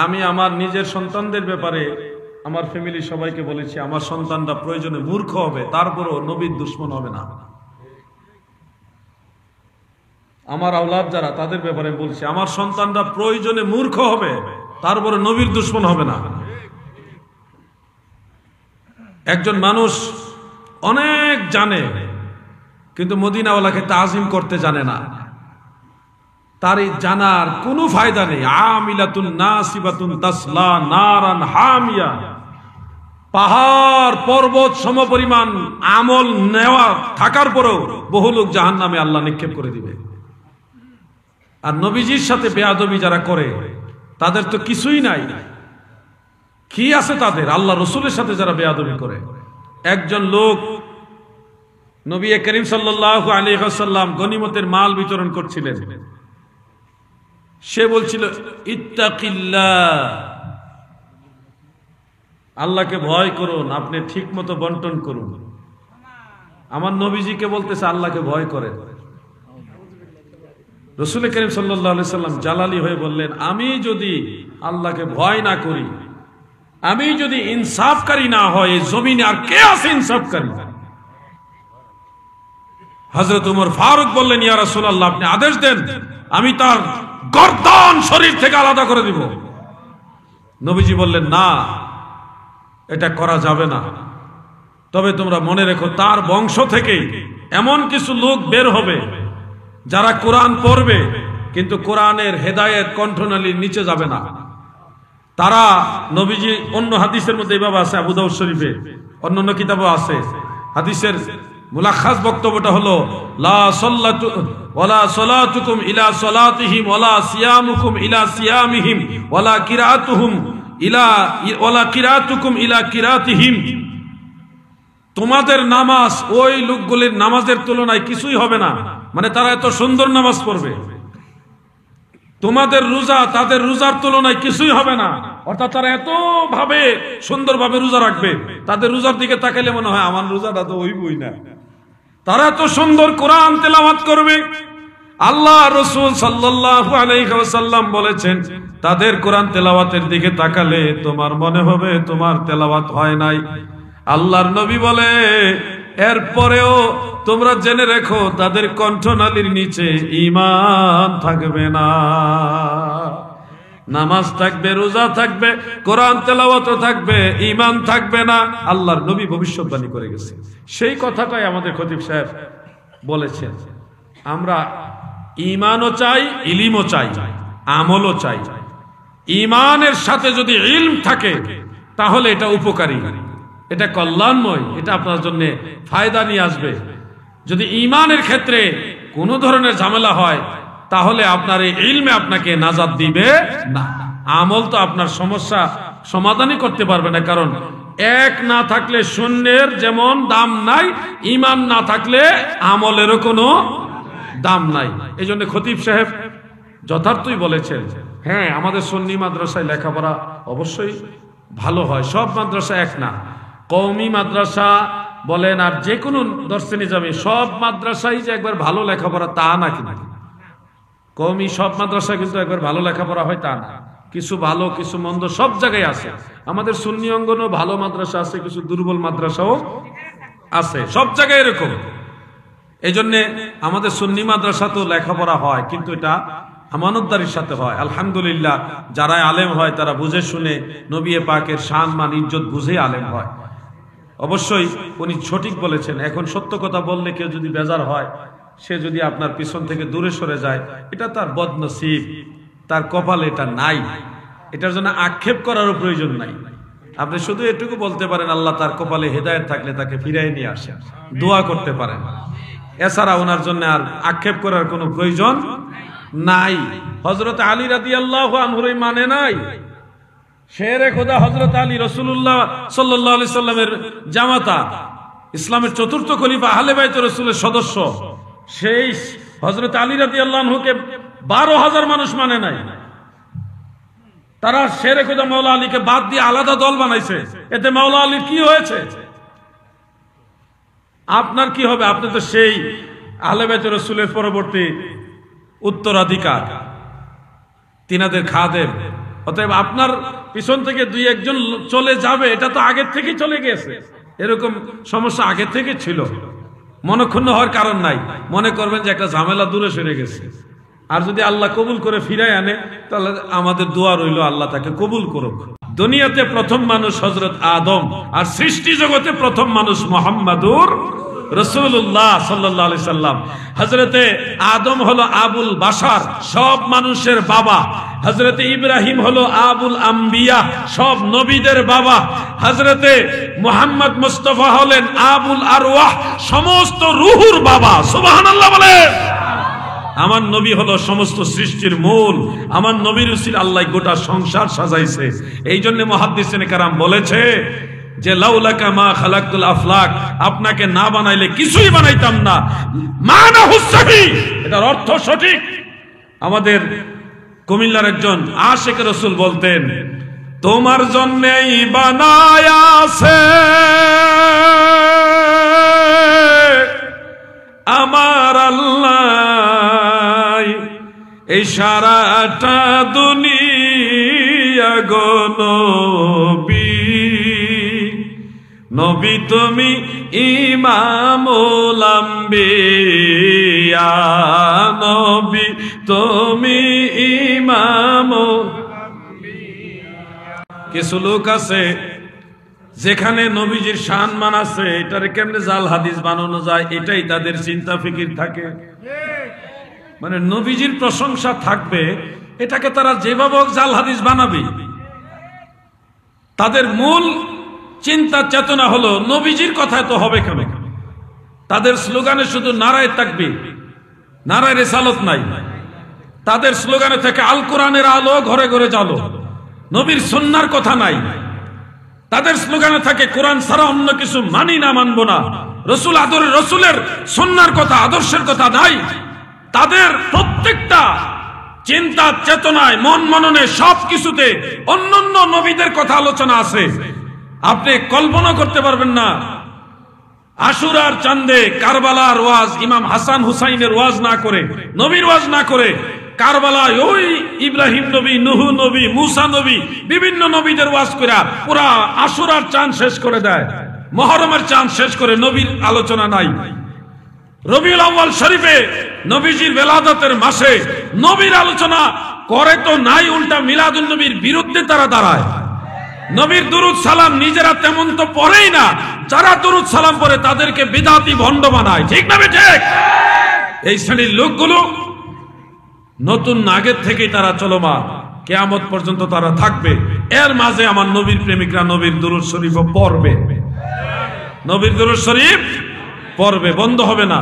আমি আমার নিজের সন্তানদের ব্যাপারে আমার ফ্যামিলি সবাইকে বলেছি, আমার সন্তানরা প্রয়োজনে মূর্খ হবে, তারপরও নবীর দুশমন হবে না। আমার আওলাদ যারা, তাদের ব্যাপারে বলছি, আমার সন্তানরা প্রয়োজনে মূর্খ হবে, তারপরে নবীর দুশমন হবে না। একজন মানুষ অনেক জানে কিন্তু মদিনাওয়ালাকে তাজিম করতে জানে না, তার এই জানার কোনো ফায়দা নেই। আমিলাতুন নাসিবাতুন তাসলা নারান হামিয়া, পাহাড় পর্বত সমপরিমাণ আমল নেওয়া থাকার পরেও বহু লোক জাহান্নামে আল্লাহ নিক্ষেপ করে দিবে। আর নবীজির সাথে বেয়াদবি যারা করে তাদের তো কিছুই নাই, কি আছে তাদের? আল্লাহ রসুলের সাথে যারা বেয়াদবি করে। একজন লোক নবী করিম সাল্লাল্লাহু আলাইহি ওয়াসাল্লাম গনিমতের মাল বিতরণ করছিলেন, সে বলছিল ইত্তাকিল্লাহ, আল্লাহকে ভয় করুন, আপনি ঠিক মতো বন্টন করুন। আমার নবীজিকে বলতেছে আল্লাহকে ভয় করে। রাসূল করিম সাল্লাল্লাহু আলাইহি ওয়াসাল্লাম জালালি হয়ে বললেন, আমি যদি আল্লাহকে ভয় না করি, আমি যদি ইনসাফকারী না হয়, এই জমিনে আর কে আছে ইনসাফকারী? হযরত ওমর ফারুক বললেন, ইয়া রাসূলুল্লাহ, আপনি আদেশ দেন, আমি তার গর্দান শরীর থেকে আলাদা করে দিব। নবীজি বললেন, না, এটা করা যাবে না। তবে তোমরা মনে রেখো, তার বংশ থেকে এমন কিছু লোক বের হবে যারা কোরআন পড়বে কিন্তু কোরআনের হেদায়েত কণ্ঠনালীর নিচে যাবে না। তারা, নবীজি অন্য হাদিসের মধ্যে এভাবে আছে, আবু দাউদ শরীফে, অন্যান্য কিতাবও আছে। হাদিসের মুলাখাস বক্তব্যটা হলো, লা সাল্লাতু ওয়ালা সালাতুকুম ইলা সালাতিহিম ওয়ালা সিয়ামুকুম ইলা সিয়ামিহিম ওয়ালা কিরাতুহুম ইলা ওয়ালা কিরাতুকুম ইলা কিরাতিহিম। তোমাদের নামাজ ওই লোকগুলির নামাজের তুলনায় কিছুই হবে না, মানে তারা এত সুন্দর নামাজ পড়বে। তোমাদের রোজা তাদের রোজার তুলনায় কিছুই হবে না, অর্থাৎ তারা এত ভাবে সুন্দরভাবে রোজা রাখবে, তাদের রোজার দিকে তাকাইলে মনে হয় আমার রোজাটা তো হইবই না। তারা এত সুন্দর কোরআন তেলাওয়াত করবে। আল্লাহ রাসূল সাল্লাল্লাহু আলাইহি ওয়াসাল্লাম বলেছেন, তাদের কোরআন তেলাওয়াতের দিকে তাকালে তোমার মনে হবে তোমার তেলাওয়াত হয় নাই। আল্লাহর নবী বলে, এরপরেও তোমরা জেনে রেখো, তাদের কণ্ঠনালীর নিচে ঈমান থাকবে না। নামাজ থাকবে, রোজা থাকবে, কোরআন তেলাওয়াত থাকবে, ঈমান থাকবে না। আল্লাহর নবী ভবিষ্যৎবাণী করে গেছে। সেই কথাটাই আমাদের খতিব সাহেব বলেছেন। আমরা ঈমানও চাই, ইলমও চাই, আমলও চাই। ঈমানের সাথে যদি ইলম থাকে তাহলে এটা উপকারী, এটা কল্যাণময়, এটা আপনার জন্য ফায়দা নিয়ে আসবে। যদি ঈমানের ক্ষেত্রে কোনো ধরনের ঝামেলা হয় তাহলে আপনার এই ইলমে আপনাকে নাজাত দিবে না। আমল তো আপনার সমস্যা সমাধানই করতে পারবে না, কারণ এক না থাকলে শূন্যের যেমন দাম নাই, ঈমান না থাকলে আমলেরও কোনো দাম নাই। এই জন্য খতিব সাহেব যথার্থই বলেছেন, হ্যাঁ, আমাদের সুন্নি মাদ্রাসায় লেখাপড়া অবশ্যই ভালো হয়, সব মাদ্রাসা এক না। কওমি মাদ্রাসা বলেন আর যে কোনো দর্শে নিজামে, সব মাদ্রাসায় যে একবার ভালো লেখাপড়া তা না, কিন্তু কওমি সব মাদ্রাসা কিন্তু একবার ভালো লেখাপড়া হয় তা না। কিছু ভালো কিছু মন্দ সব জায়গায় আছে। আমাদের সুন্নি অঙ্গনও ভালো মাদ্রাসা আছে, কিছু দুর্বল মাদ্রাসাও আছে, সব জায়গায় এরকম। এই জন্যে আমাদের সুন্নি মাদ্রাসা তো লেখাপড়া হয়, কিন্তু এটা আমানতদারির সাথে হয়। আলহামদুলিল্লাহ, যারা আলেম হয় তারা বুঝে শুনে নবী পাকের শান মান ইজ্জত বুঝে আলেম হয়। অবশ্যই উনি সঠিক বলেছেন। এখন সত্য কথা বললে কেউ যদি বেজার হয়, সে যদি আপনার পিছন থেকে দূরে সরে যায়, এটা তার বদনসিব, তার কপালে এটা নাই। এটার জন্য আক্ষেপ করারও প্রয়োজন নাই। আপনি শুধু এটুকু বলতে পারেন, আল্লাহ তার কপালে হেদায়েত থাকলে তাকে ফিরাই নিয়ে আসেন, দোয়া করতে পারেন। এছাড়া ওনার জন্য আর আক্ষেপ করার কোনো প্রয়োজন নাই। হযরত আলী রাদিয়াল্লাহু আনহুর মানে নাই। শেরে খোদা হযরত আলী রাসূলুল্লাহ সাল্লাল্লাহু আলাইহি সাল্লামের জামাতা, ইসলামের চতুর্থ খলিফা, আহলে বাইত রাসূলের সদস্য, সেই হযরত আলী রাদিয়াল্লাহু আনহুকে 12,000 মানুষ মানে নাই। তারা শেরে খোদা মাওলা আলীকে বাদ দিয়ে আলাদা দল বানাইছে। এতে মাওলা আলীর কি হয়েছে? আপনার কি হবে? আপনি তো সেই আহলে বাইত রাসূলের পরবর্তী উত্তরাধিকার, তিনাদের খাদেম। অতএব আপনার পিছন থেকে দুই একজন চলে যাবে, এটা তো আগের থেকে চলে গেছে। এরকম সমস্যা আগে থেকে ছিল, মনক্ষুণ্ণ হওয়ার কারণ নাই। মনে করবেন যে একটা ঝামেলা দূরে সরে গেছে। আর যদি আল্লাহ কবুল করে ফিরাই আনে, তাহলে আমাদের দোয়া রইল আল্লাহ তাকে কবুল করুক। দুনিয়াতে প্রথম মানুষ হযরত আদম, আর সৃষ্টি জগতে প্রথম মানুষ মুহাম্মাদুর রাসূলুল্লাহ সাল্লাল্লাহু আলাইহি সাল্লাম। হযরতে আদম হলো আবুল বাশার, সব মানুষের বাবা। হযরতে ইব্রাহিম হলো আবুল আম্বিয়া, সব নবীদের বাবা। হযরতে মুহাম্মদ মুস্তাফা হলেন আবুল আরওয়াহ, সমস্ত রূহুর বাবা। সুবহানাল্লাহ বলেন। আমার নবী হলো সমস্ত সৃষ্টির মূল। আমার নবীর উসিলা আল্লাহ গোটা সংসার সাজাইছে। এই জন্য মুহাদ্দিসিনে কেরাম বলেছে যে লাউলাকা মা খালাকতুল আফলাক, আপনাকে না বানাইলে কিছুই বানাইতাম না। মানাহু সহিহ, এটার অর্থ সঠিক। আমাদের কুমিল্লার একজন আশিক রাসূল বলতেন, তোমার জন্যই বানায়াছে আমার আল্লাহ এই সারাটা দুনিয়া গো নবী। নবী তুমি ইমামুল আম্বিয়া, নবী তুমি ইমামুল আম্বিয়া। কিছু লোক আছে যেখানে নবীজির শান মানাছে, এটারে কেমনে জাল হাদিস বানানো যায় এটাই তাদের চিন্তা ফিকির থাকে। মানে নবীজির প্রশংসা থাকবে, এটাকে তারা যেভাবে জাল হাদিস বানাবে। তাদের মূল চিন্তা চেতনা হলো নবীজির কথায় তো হবে কেন। তাদের স্লোগানে শুধু নারায়ে তাকবীর, নারায়ে রিসালাত নাই। তাদের স্লোগানে থেকে আল কোরআনের আলো ঘরে ঘরে জ্বালো, নবীর সুন্নাহর কথা নাই। তাদের স্লোগানে থাকে কোরআন ছাড়া অন্য কিছু মানি না, মানবো না। রসুল আদরের, রসুলের সুন্নাহর কথা, আদর্শের কথা নাই। তাদের প্রত্যেকটা চিন্তা চেতনায়, মন মননে, সব কিছুতে অন্যান্য নবীদের কথা আলোচনা আছে। আপনি কল্পনা করতে পারবেন না, আশুরার চাঁদে কারবালার ওয়াজ, ইমাম হাসান হুসাইনের ওয়াজ না করে, নবীর ওয়াজ না করে, কারবালায় ওই ইব্রাহিম নবী, নূহ নবী, মুসা নবী, বিভিন্ন নবীদের ওয়াজ করে পুরা আশুরার চাঁদ শেষ করে দেয়, মুহররমের চাঁদ শেষ করে। নবীর আলোচনা নাই। রবিউল আউয়াল শরীফে নবীজির বেলাদতের মাসে নবীর আলোচনা করে তো নাই, উল্টা মিলাদুন নবীর বিরুদ্ধে তারা দাঁড়ায়। নবীর দুরুদ সালাম নিজেরা তেমন তো পড়েই না, যারা দুরুদ সালাম পড়ে তাদেরকে বিদআতি ভণ্ড বানায়। ঠিক না ঠিক? এই শ্রেণীর লোকগুলো নতুন আগের থেকেই তারা চলমান, কিয়ামত পর্যন্ত তারা থাকবে। এর মাঝে আমার নবীর প্রেমিকরা নবীর দুরুদ শরীফও পড়বে, নবীর দুরুদ শরীফ পড়বে, বন্ধ হবে না।